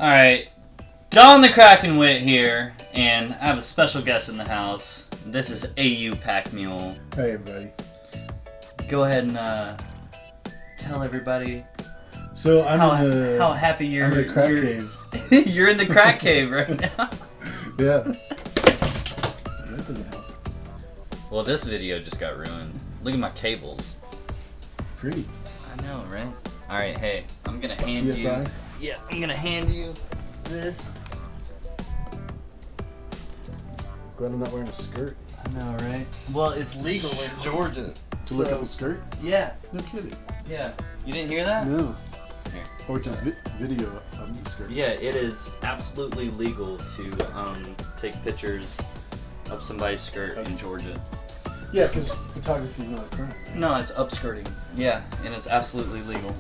Alright, Don the Kraken Wit here, and I have a special guest in the house. This is AU Packmule. Hey everybody. Go ahead and tell everybody So how happy you're. I'm in the crack cave. You're in the crack cave right now. Yeah. That doesn't help. Well, this video just got ruined. Look at my cables. Pretty. I know, right? Alright, hey, I'm gonna hand CSI? you. Yeah, I'm gonna hand you this. Glad I'm not wearing a skirt. I know, right? Well, it's legal in Georgia. To look up a skirt? Yeah. No kidding. Yeah. You didn't hear that? No. Here. Or to video of the skirt. Yeah, it is absolutely legal to take pictures of somebody's skirt in Georgia. Yeah, because photography is not a crime. Right? No, it's upskirting. Yeah, and it's absolutely legal.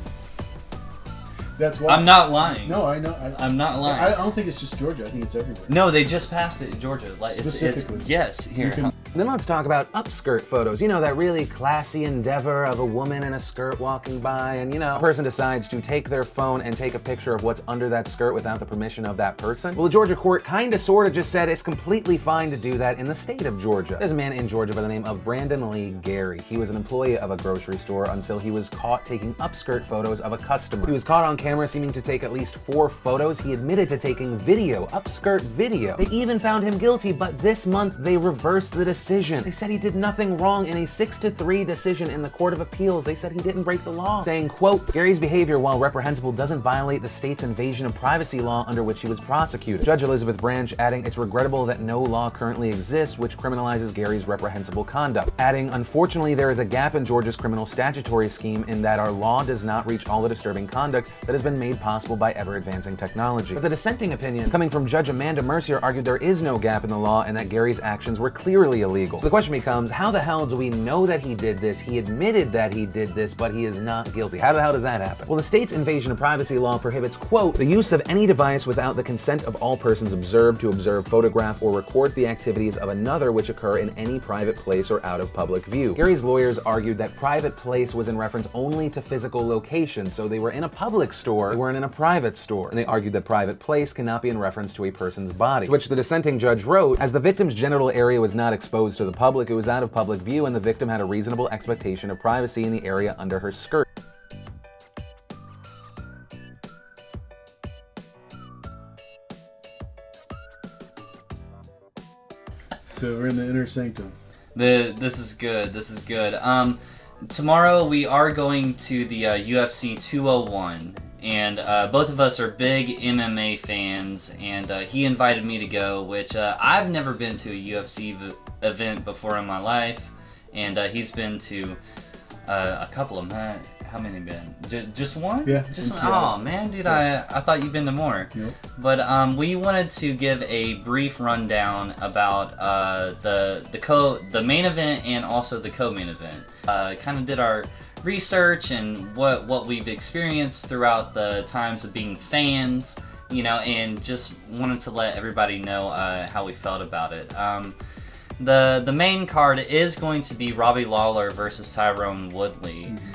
That's why. I'm not lying. No, I know. I'm not lying. I don't think it's just Georgia. I think it's everywhere. No, they just passed it in Georgia. Like Specifically. it's yes. Here. Then let's talk about upskirt photos. You know, that really classy endeavor of a woman in a skirt walking by, and a person decides to take their phone and take a picture of what's under that skirt without the permission of that person. Well, the Georgia court kinda sorta just said it's completely fine to do that in the state of Georgia. There's a man in Georgia by the name of Brandon Lee Gary. He was an employee of a grocery store until he was caught taking upskirt photos of a customer. He was caught on camera seeming to take at least 4 photos. He admitted to taking video, upskirt video. They even found him guilty, but this month they reversed the decision. They said he did nothing wrong in a 6-3 decision in the Court of Appeals. They said he didn't break the law, saying, quote, Gary's behavior, while reprehensible, doesn't violate the state's invasion of privacy law under which he was prosecuted. Judge Elizabeth Branch adding, it's regrettable that no law currently exists which criminalizes Gary's reprehensible conduct. Adding, unfortunately, there is a gap in Georgia's criminal statutory scheme in that our law does not reach all the disturbing conduct that has been made possible by ever-advancing technology. But the dissenting opinion coming from Judge Amanda Mercier argued there is no gap in the law and that Gary's actions were clearly illegal. So the question becomes, how the hell do we know that he did this? He admitted that he did this, but he is not guilty. How the hell does that happen? Well, the state's invasion of privacy law prohibits, quote, the use of any device without the consent of all persons observed to observe, photograph, or record the activities of another which occur in any private place or out of public view. Gary's lawyers argued that private place was in reference only to physical location, so they were in a public store, they weren't in a private store. And they argued that private place cannot be in reference to a person's body, which the dissenting judge wrote, as the victim's genital area was not exposed to the public, it was out of public view, and the victim had a reasonable expectation of privacy in the area under her skirt. So we're in the inner sanctum. This is good. This is good. Tomorrow we are going to the UFC 201. And both of us are big MMA fans, and he invited me to go, which I've never been to a UFC event before in my life, and he's been to a couple of them. How many been? Just one? Yeah. Just one? Oh man, dude, I thought you've been to more. Yep. But we wanted to give a brief rundown about the main event and also the co-main event. Kind of did our research and what we've experienced throughout the times of being fans, and just wanted to let everybody know how we felt about it. The main card is going to be Robbie Lawler versus Tyrone Woodley. Mm-hmm.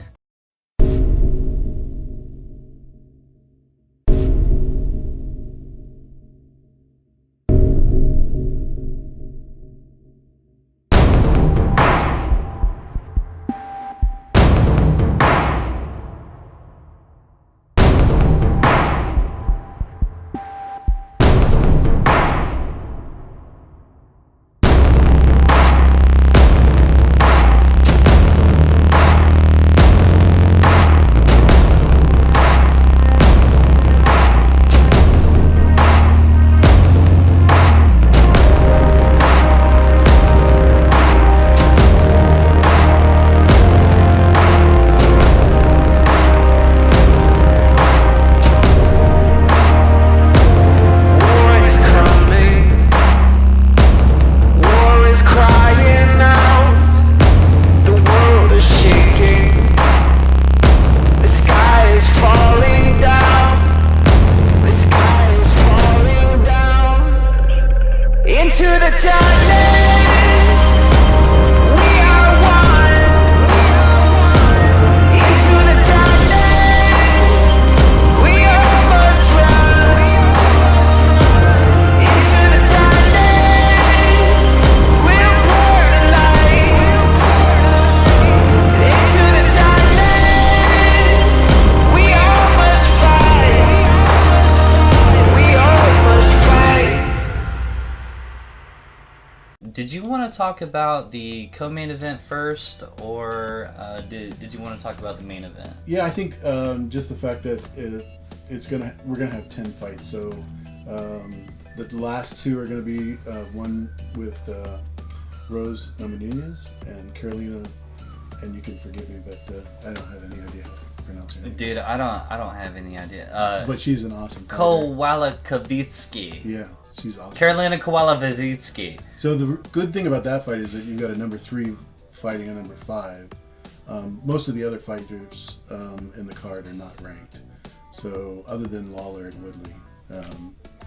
Did you want to talk about the co-main event first, or did you want to talk about the main event? Yeah, I think just the fact that we're gonna have 10 fights. So the last two are gonna be one with Rose Namajunas and Carolina, and you can forgive me, but I don't have any idea how to pronounce her name. Dude, I don't have any idea. But she's an awesome fighter. Kowalkiewicz. Yeah, she's awesome. Carolina Kowalkiewicz. So the good thing about that fight is that you've got a number 3 fighting a number 5. Most of the other fighters in the card are not ranked. So other than Lawler and Woodley,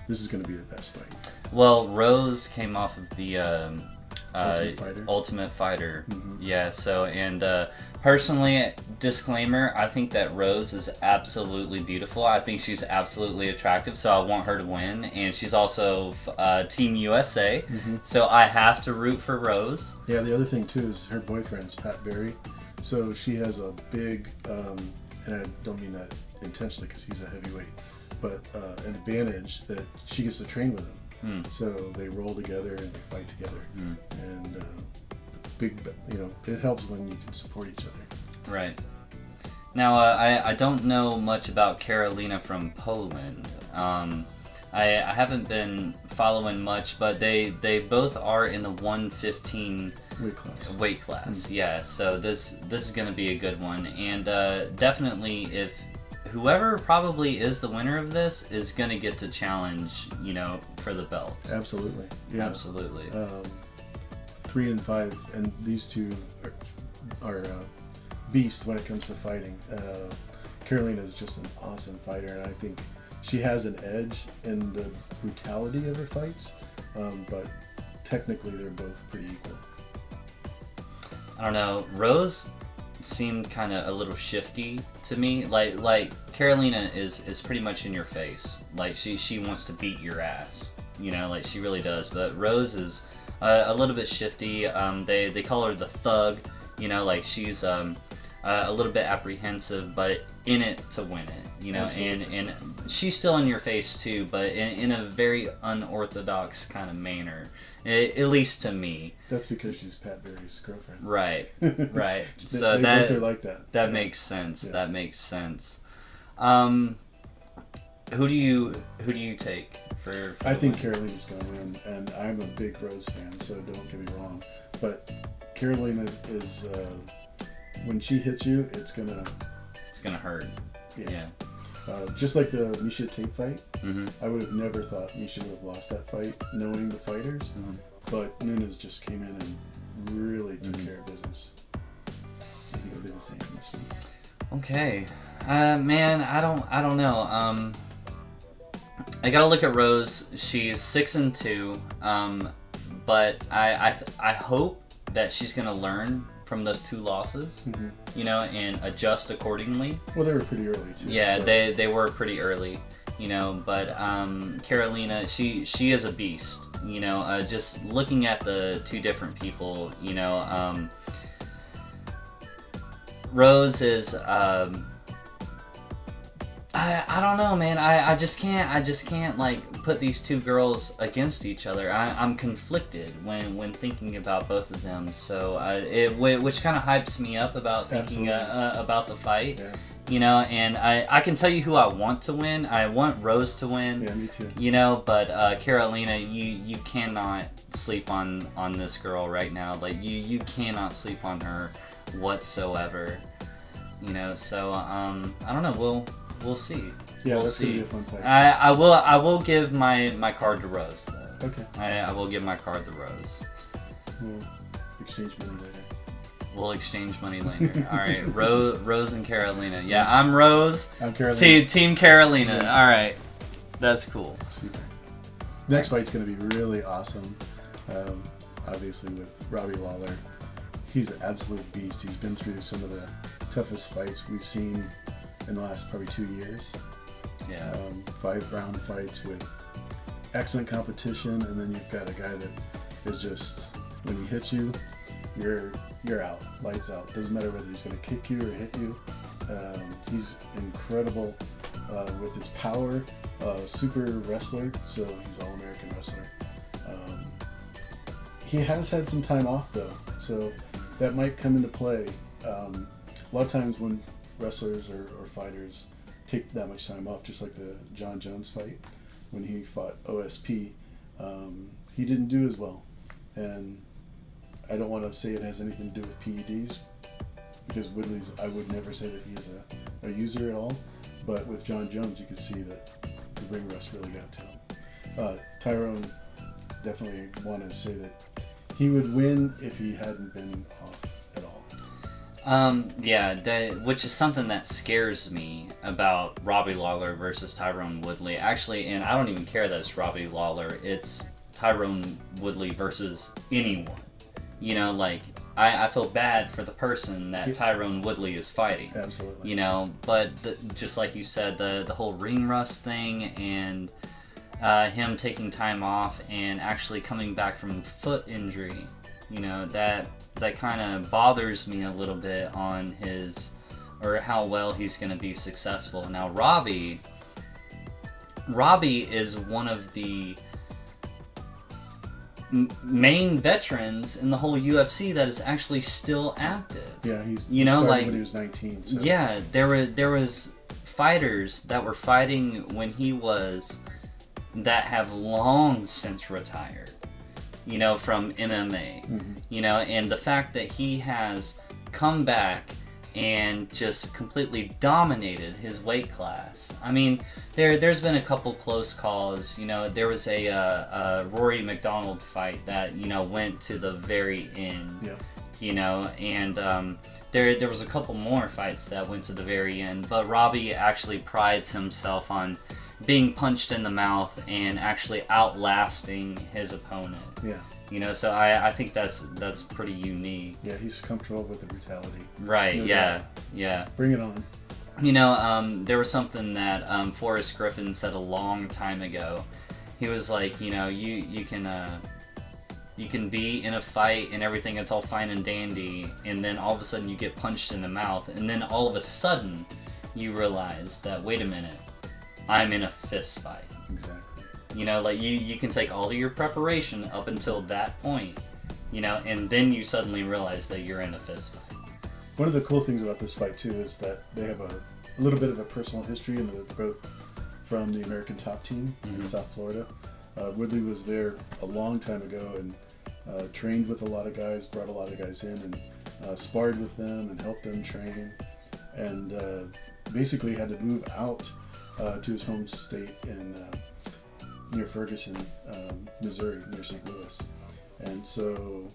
this is going to be the best fight. Well, Rose came off of the Ultimate Fighter. Mm-hmm. Yeah, so, and personally, disclaimer, I think that Rose is absolutely beautiful. I think she's absolutely attractive, so I want her to win. And she's also Team USA, so I have to root for Rose. Yeah, the other thing, too, is her boyfriend's Pat Barry. So she has a big, and I don't mean that intentionally because he's a heavyweight, but an advantage that she gets to train with him. So they roll together and they fight together, and it helps when you can support each other. Right. Now, I don't know much about Carolina from Poland. I haven't been following much, but they both are in the 115 weight class. Yeah, so this is going to be a good one, and definitely if whoever probably is the winner of this is going to get to challenge, for the belt. Absolutely. Yeah. Absolutely. 3 and 5, and these two are beasts when it comes to fighting. Carolina is just an awesome fighter, and I think she has an edge in the brutality of her fights, but technically they're both pretty equal. I don't know. Rose seemed kind of a little shifty to me. Like Carolina is pretty much in your face. Like she wants to beat your ass. Like she really does. But Rose is a little bit shifty. They call her the thug. Like she's a little bit apprehensive, but in it to win it. And she's still in your face too, but in a very unorthodox kind of manner. At least to me. That's because she's Pat Barry's girlfriend. Right. So they both are like that. That makes sense. Yeah. That makes sense. Who do you take for I think Carolina's gonna win, and I'm a big Rose fan, so don't get me wrong. But Carolina is when she hits you, it's gonna hurt. Yeah. Just like the Miesha Tate fight, I would have never thought Miesha would have lost that fight, knowing the fighters. But Nunes just came in and really took care of business. I think it'll be the same this week. Okay, man, I don't know. I gotta look at Rose. She's 6-2, but I hope that she's gonna learn from those 2 losses, and adjust accordingly. Well, they were pretty early too. Yeah, so. they were pretty early, but Carolina, she is a beast. Just looking at the 2 different people, Rose is I don't know, man. I just can't like put these 2 girls against each other. I'm conflicted when thinking about both of them. So which kind of hypes me up about thinking about the fight. Yeah. And I can tell you who I want to win. I want Rose to win. Yeah, me too. But Carolina, you cannot sleep on this girl right now. Like you cannot sleep on her whatsoever. So I don't know. We'll see. Yeah, we'll that's see. gonna be a fun fight. I will give my card to Rose though. Okay. I will give my card to Rose. We'll exchange money later. We'll exchange money later. All right, Rose and Carolina. Yeah, I'm Rose. I'm Carolina. Team Carolina. Yeah. All right, that's cool. Super. Next fight's gonna be really awesome. Obviously with Robbie Lawler, he's an absolute beast. He's been through some of the toughest fights we've seen in the last probably 2 years. Yeah. 5-round fights with excellent competition, and then you've got a guy that is just, when he hits you, you're out, lights out. Doesn't matter whether he's going to kick you or hit you. He's incredible with his power. Super wrestler, so he's all-American wrestler. He has had some time off though, so that might come into play. A lot of times when wrestlers or fighters take that much time off, just like the John Jones fight when he fought OSP, he didn't do as well. And I don't want to say it has anything to do with PEDs, because Woodley's, I would never say that he is a user at all, but with John Jones you could see that the ring rust really got to him. Tyrone, definitely want to say that he would win if he hadn't been off at all. Which is something that scares me about Robbie Lawler versus Tyrone Woodley. Actually, and I don't even care that it's Robbie Lawler, it's Tyrone Woodley versus anyone. You know, like, I feel bad for the person that Tyrone Woodley is fighting. Absolutely. You know, but just like you said, the whole ring rust thing and him taking time off and actually coming back from foot injury, you know, that kind of bothers me a little bit on or how well he's going to be successful. Now, Robbie is one of the main veterans in the whole UFC that is actually still active. Yeah, he's you know, started like when he was 19. So. Yeah, there was fighters that were fighting when he was that have long since retired. You know, from MMA. Mm-hmm. You know, and the fact that he has come back and just completely dominated his weight class. I mean, there's been a couple close calls. You know, there was a Rory McDonald fight that, you know, went to the very end. Yeah. You know, and there was a couple more fights that went to the very end. But Robbie actually prides himself on being punched in the mouth and actually outlasting his opponent. Yeah. You know, so I think that's pretty unique. Yeah, he's comfortable with the brutality. Right, No yeah, doubt. yeah. Bring it on. You know, there was something that Forrest Griffin said a long time ago. He was like, you know, you can be in a fight and everything, it's all fine and dandy, and then all of a sudden you get punched in the mouth, and then all of a sudden you realize that, wait a minute, I'm in a fist fight. Exactly. You know, like you can take all of your preparation up until that point, you know, and then you suddenly realize that you're in a fist fight. One of the cool things about this fight too is that they have a little bit of a personal history, and they're both from the American Top Team in South Florida. Woodley was there a long time ago and trained with a lot of guys, brought a lot of guys in and sparred with them and helped them train, and basically had to move out to his home state in near Ferguson, Missouri, near St. Louis. And so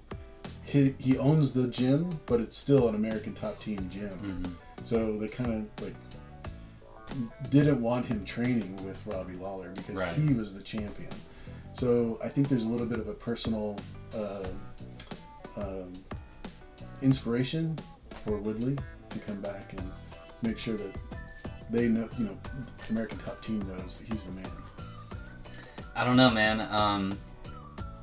he owns the gym, but it's still an American Top Team gym. Mm-hmm. So they kind of like didn't want him training with Robbie Lawler because Right. he was the champion. So I think there's a little bit of a personal inspiration for Woodley to come back and make sure that they know, you know, American Top Team knows that he's the man. I don't know, man.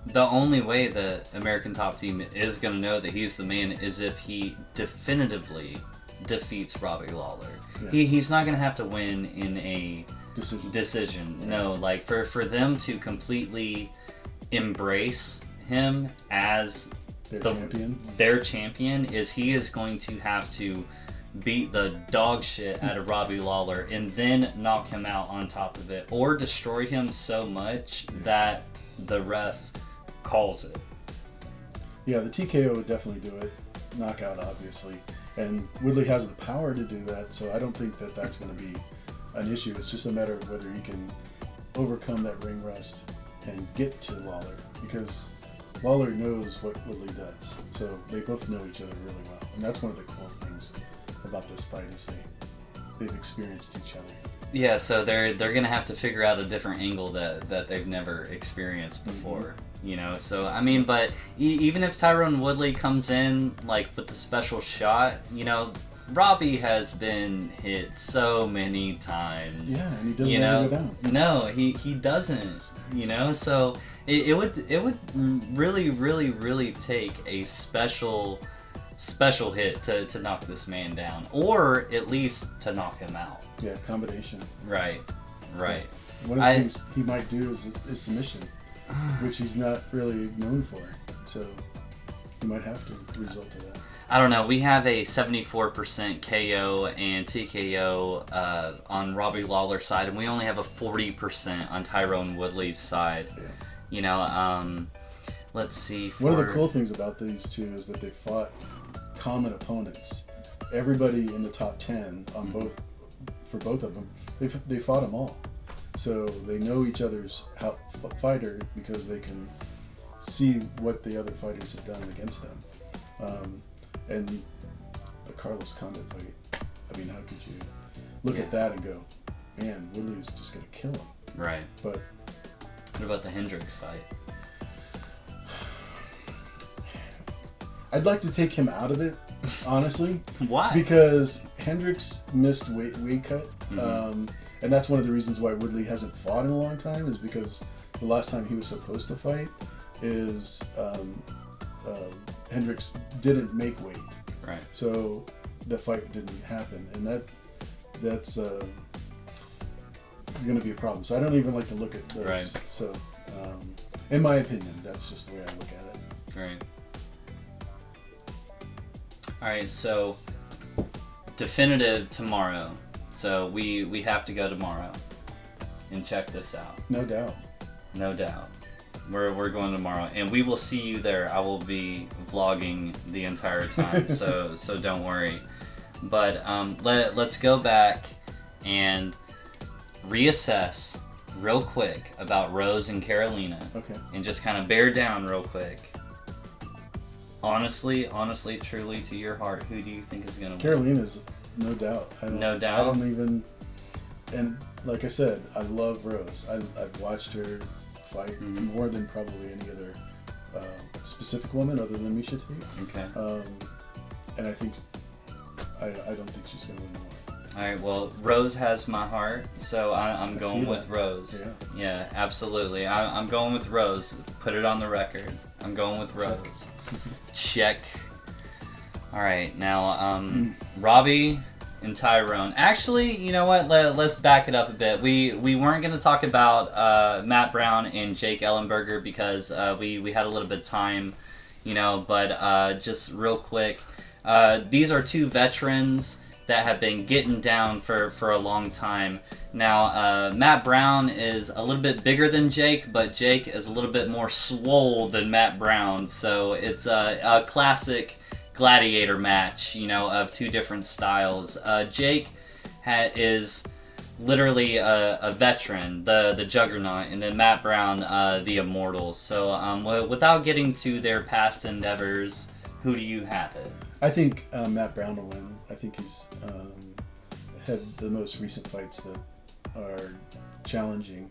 The only way the American Top Team is going to know that he's the man is if he definitively defeats Robbie Lawler. Yeah. He's not going to have to win in a decision. Yeah. No, like for them to completely embrace him as their champion is he is going to have to beat the dog shit out of Robbie Lawler and then knock him out on top of it, or destroy him so much that the ref calls it. Yeah, the TKO would definitely do it. Knockout, obviously. And Woodley has the power to do that, so I don't think that that's going to be an issue. It's just a matter of whether he can overcome that ring rust and get to Lawler, because Lawler knows what Woodley does. So they both know each other really well. And that's one of the cool things about this fight is they've experienced each other. Yeah, so they're gonna have to figure out a different angle that they've never experienced before. Mm-hmm. You know, so I mean, but even if Tyrone Woodley comes in like with the special shot, you know, Robbie has been hit so many times. Yeah, and he doesn't ever go down. No, he doesn't. You know, so it would really, really, really take a special hit to knock this man down, or at least to knock him out. Yeah, combination. Right. One of the things he might do is submission, which he's not really known for. So you might have to result to that. I don't know. We have a 74% KO and TKO on Robbie Lawler's side, and we only have a 40% on Tyrone Woodley's side. Yeah. You know, let's see. One of the cool things about these two is that they fought common opponents. Everybody in the top 10 on for both of them, they fought them all. So they know each other's fighter because they can see what the other fighters have done against them. And the Carlos Condit fight, I mean, how could you look at that and go, man, Woodley's just going to kill him. Right. But what about the Hendricks fight? I'd like to take him out of it, honestly. Why? Because Hendricks missed weight cut. Mm-hmm. And that's one of the reasons why Woodley hasn't fought in a long time, is because the last time he was supposed to fight is Hendricks didn't make weight. Right. So the fight didn't happen, and that's going to be a problem. So I don't even like to look at those. Right. So in my opinion, that's just the way I look at it. Right. All right, so definitive tomorrow. So we have to go tomorrow and check this out. No doubt. No doubt. We're going tomorrow, and we will see you there. I will be vlogging the entire time, so don't worry. But let's go back and reassess real quick about Rose and Carolina. Okay. And just kind of bear down real quick. Honestly, truly, to your heart, who do you think is going to win? Carolina's no doubt. No doubt? I don't even... And like I said, I love Rose. I've watched her fight more than probably any other specific woman other than Misha Tate. Okay. And I think... I don't think she's going to win the war. All right, well, Rose has my heart, so I'm going with Rose. Yeah, absolutely. I'm going with Rose. Put it on the record. I'm going with Rose. Check. All right, now Robbie and Tyrone. Actually, you know what? Let's back it up a bit. We weren't going to talk about Matt Brown and Jake Ellenberger because we had a little bit of time, you know. But just real quick, these are two veterans that have been getting down for a long time. Now, Matt Brown is a little bit bigger than Jake, but Jake is a little bit more swole than Matt Brown. So it's a classic gladiator match, you know, of two different styles. Jake is literally a veteran, the Juggernaut, and then Matt Brown, the Immortals. So without getting to their past endeavors, who do you have it? I think Matt Brown will win. I think he's had the most recent fights that are challenging,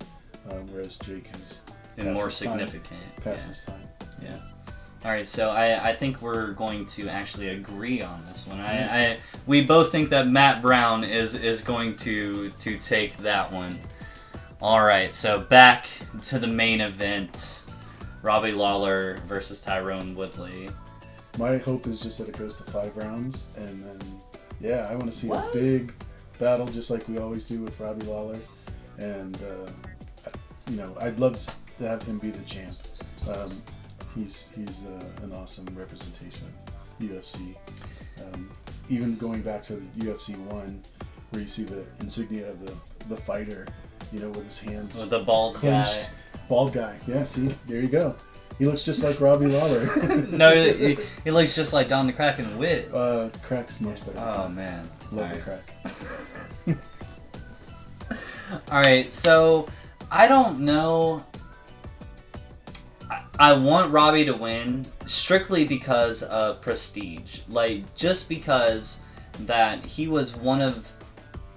whereas Jake has and more significant. Past his time. Yeah. All right, so I think we're going to actually agree on this one. Yes. We both think that Matt Brown is going to take that one. All right, so back to the main event: Robbie Lawler versus Tyrone Woodley. My hope is just that it goes to 5 rounds, and then I want to see a big battle just like we always do with Robbie Lawler, and you know, I'd love to have him be the champ. He's an awesome representation of UFC. Even going back to the UFC 1, where you see the insignia of the fighter, you know, with his hands With the bald clenched. guy. Bald guy. Yeah, see, there you go. He looks just like Robbie Lawler. No, he looks just like Don the Kraken Witt. Crack's much better. Oh man, Love the crack. All right, so I don't know. I want Robbie to win strictly because of prestige, like just because that he was one of,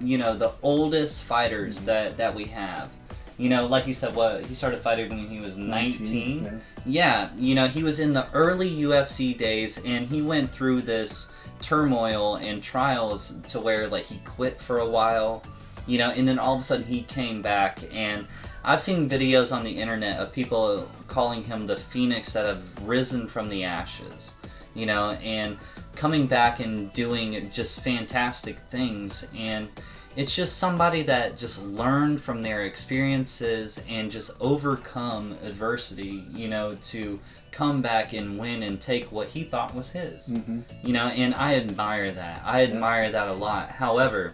you know, the oldest fighters that we have. You know, like you said, he started fighting when he was 19. Yeah, you know, he was in the early UFC days, and he went through this turmoil and trials to where, like, he quit for a while, you know, and then all of a sudden he came back. And I've seen videos on the internet of people calling him the phoenix that have risen from the ashes, you know, and coming back and doing just fantastic things. And it's just somebody that just learned from their experiences and just overcome adversity, you know, to come back and win and take what he thought was his. You know, and I admire that. I admire that a lot. However,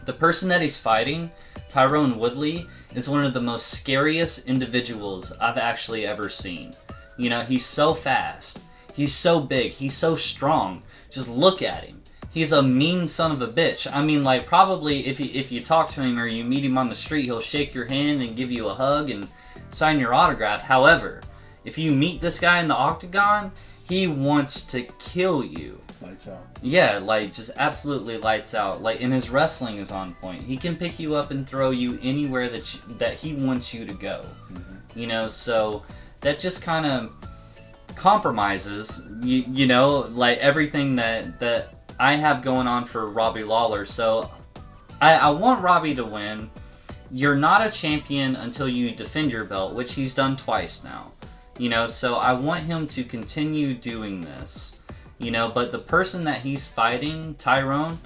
the person that he's fighting, Tyrone Woodley, is one of the most scariest individuals I've actually ever seen. You know, he's so fast. He's so big. He's so strong. Just look at him. He's a mean son of a bitch. I mean, like, probably if you talk to him or you meet him on the street, he'll shake your hand and give you a hug and sign your autograph. However, if you meet this guy in the octagon, he wants to kill you. Lights out. Yeah, like, just absolutely lights out. Like, and his wrestling is on point. He can pick you up and throw you anywhere that he wants you to go. You know, so that just kind of compromises, you know, like, everything that I have going on for Robbie Lawler. So I want Robbie to win. You're not a champion until you defend your belt, which he's done twice now. You know, so I want him to continue doing this. You know, but the person that he's fighting, Tyrone,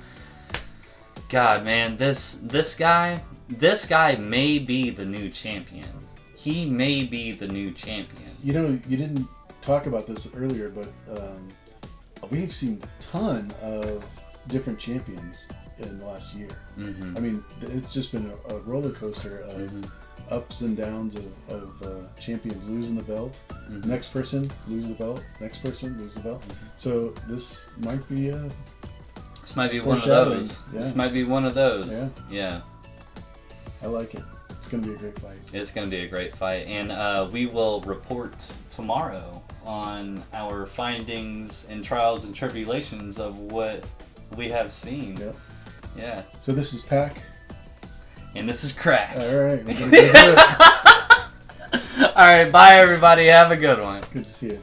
God, man, this guy may be the new champion. He may be the new champion. You know, you didn't talk about this earlier, but we've seen a ton of different champions in the last year. I mean, it's just been a roller coaster of ups and downs of champions losing the belt. Next person lose the belt. Next person lose the belt. So this might be one of those. Yeah. This might be one of those. Yeah. I like it. It's going to be a great fight. It's going to be a great fight. And we will report tomorrow on our findings and trials and tribulations of what we have seen. Yep. Yeah. So this is Pack. And this is Crack. All right. We're gonna do it. All right. Bye, everybody. Have a good one. Good to see you.